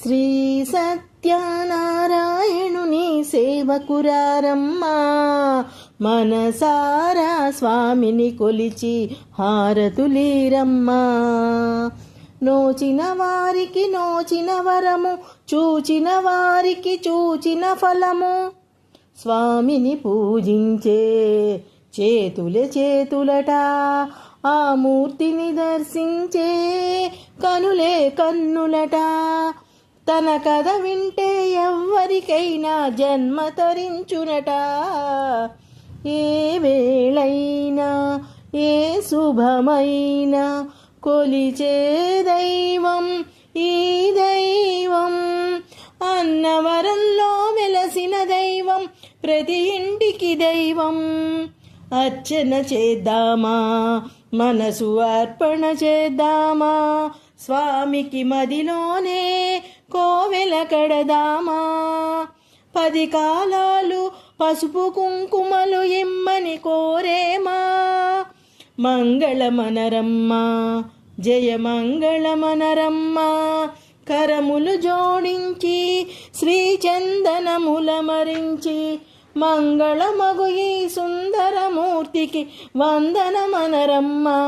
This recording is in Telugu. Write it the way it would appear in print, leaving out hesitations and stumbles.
శ్రీ సత్యనారాయణుని సేవకురారమ్మా, మనసారా స్వామిని కొలిచి హారతులీరమ్మా. నోచిన వారికి నోచిన వరము, చూచిన వారికి చూచిన ఫలము. స్వామిని పూజించే చేతులే చేతులట, ఆ మూర్తిని దర్శించే కనులే కన్నులట. తన కథ వింటే ఎవ్వరికైనా జన్మ తరించునట. ఏ వేళైనా ఏ శుభమైనా కొలిచే దైవం ఈ దైవం. అన్నవరంలో వెలసిన దైవం, ప్రతి ఇంటికి దైవం. అర్చన చేద్దామా, మనసు అర్పణ చేద్దామా, స్వామికి మదిలోనే కోవెల కడదామా. 10 కాలాలు పసుపు కుంకుమలు ఇమ్మని కోరేమా. మంగళమనరమ్మా, జయ మంగళమనరమ్మా. కరములు జోడించి శ్రీ చందనముల మరించి, మంగళమగు ఈ సుందరమూర్తికి వందనమనరమ్మా.